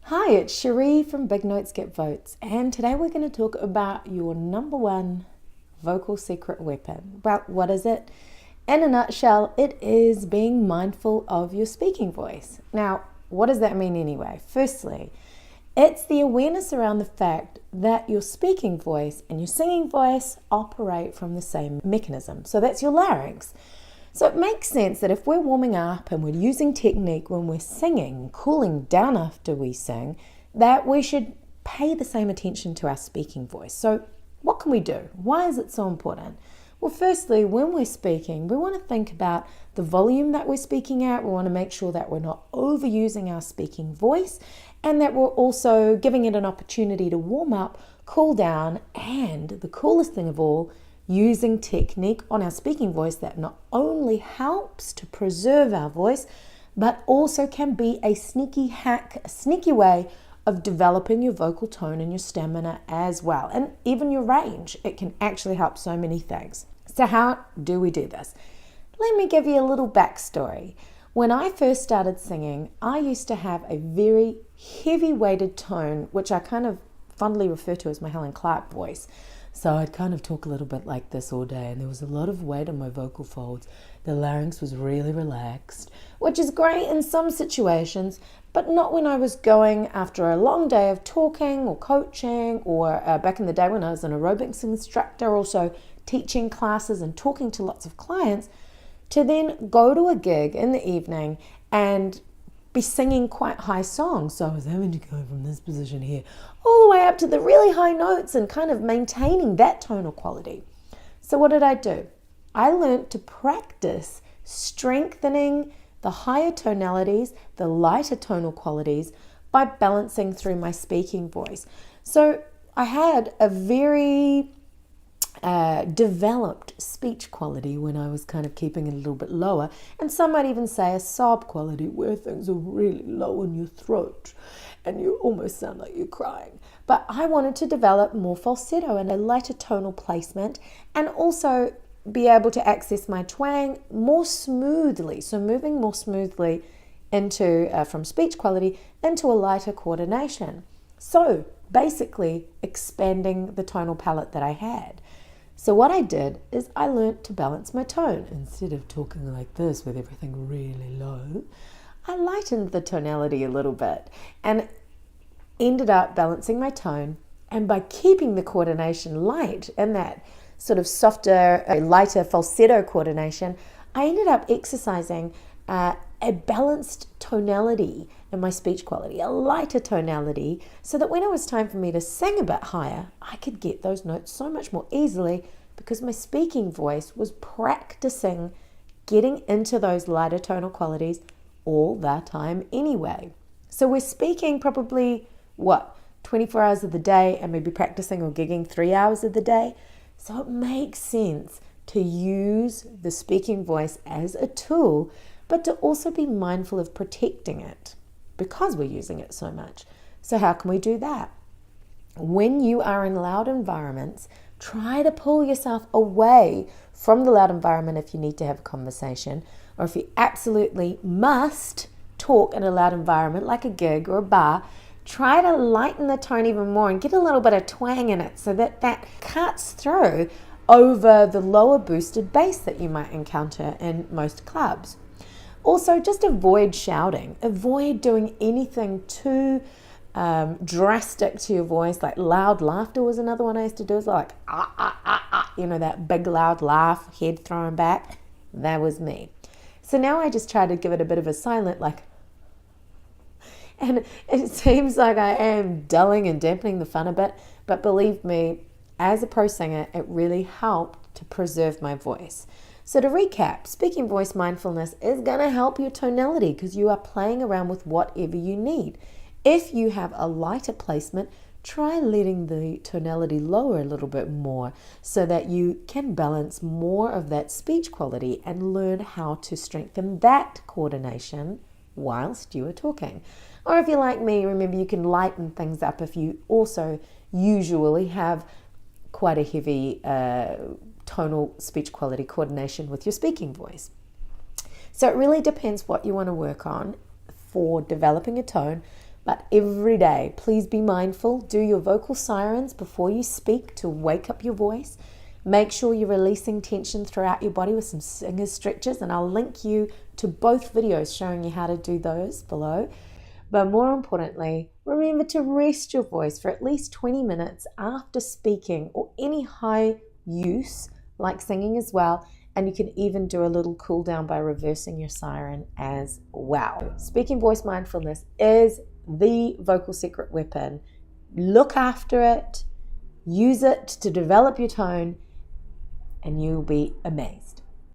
Hi, it's Cherie from Big Notes Get Votes, and today we're going to talk about your number one vocal secret weapon. Well, what is it? In a nutshell, it is being mindful of your speaking voice. Now, what does that mean anyway? Firstly, it's the awareness around the fact that your speaking voice and your singing voice operate from the same mechanism. So that's your larynx. So it makes sense that if we're warming up and we're using technique when we're singing, cooling down after we sing, that we should pay the same attention to our speaking voice. So what can we do? Why is it so important? Well, firstly, when we're speaking, we want to think about the volume that we're speaking at. We want to make sure that we're not overusing our speaking voice and that we're also giving it an opportunity to warm up, cool down, and the coolest thing of all, using technique on our speaking voice that not only helps to preserve our voice, but also can be a sneaky hack, a sneaky way of developing your vocal tone and your stamina as well, and even your range. It can actually help so many things. So how do we do this? Let me give you a little backstory. When I first started singing, I used to have a very heavy-weighted tone, which I kind of fondly refer to as my Helen Clark voice. So I'd kind of talk a little bit like this all day, and there was a lot of weight on my vocal folds. The larynx was really relaxed, which is great in some situations, but not when I was going after a long day of talking or coaching, or back in the day when I was an aerobics instructor, also teaching classes and talking to lots of clients, to then go to a gig in the evening and be singing quite high songs. So I was having to go from this position here all the way up to the really high notes and kind of maintaining that tonal quality. So what did I do? I learned to practice strengthening the higher tonalities, the lighter tonal qualities by balancing through my speaking voice. So I had a very developed speech quality when I was kind of keeping it a little bit lower, and some might even say a sob quality where things are really low in your throat and you almost sound like you're crying. But I wanted to develop more falsetto and a lighter tonal placement, and also be able to access my twang more smoothly, so moving more smoothly into from speech quality into a lighter coordination. So basically expanding the tonal palette that I had. So what I did is I learnt to balance my tone. Instead of talking like this with everything really low, I lightened the tonality a little bit and ended up balancing my tone. And by keeping the coordination light and that sort of softer, lighter falsetto coordination, I ended up exercising a balanced tonality in my speech quality, a lighter tonality, so that when it was time for me to sing a bit higher, I could get those notes so much more easily because my speaking voice was practicing getting into those lighter tonal qualities all the time anyway. So we're speaking probably, 24 hours of the day, and maybe practicing or gigging 3 hours of the day. So it makes sense to use the speaking voice as a tool, but to also be mindful of protecting it because we're using it so much. So how can we do that? When you are in loud environments, try to pull yourself away from the loud environment if you need to have a conversation, or if you absolutely must talk in a loud environment like a gig or a bar. Try to lighten the tone even more and get a little bit of twang in it so that that cuts through over the lower boosted bass that you might encounter in most clubs. Also, just avoid shouting. Avoid doing anything too drastic to your voice, like loud laughter was another one I used to do. It's like, that big loud laugh, head thrown back. That was me. So now I just try to give it a bit of a silent, like, and it seems like I am dulling and dampening the fun a bit, but believe me, as a pro singer, it really helped to preserve my voice. So to recap, speaking voice mindfulness is going to help your tonality because you are playing around with whatever you need. If you have a lighter placement, try letting the tonality lower a little bit more so that you can balance more of that speech quality and learn how to strengthen that coordination whilst you are talking. Or if you're like me, remember you can lighten things up if you also usually have quite a heavy tonal speech quality coordination with your speaking voice. So it really depends what you want to work on for developing a tone, But every day, please be mindful. Do your vocal sirens before you speak to wake up your voice. Make sure you're releasing tension throughout your body with some singer stretches, and I'll link you to both videos showing you how to do those below. But more importantly, remember to rest your voice for at least 20 minutes after speaking or any high use like singing as well. And you can even do a little cool down by reversing your siren as well. Speaking voice mindfulness is the vocal secret weapon. Look after it, use it to develop your tone, and you'll be amazed.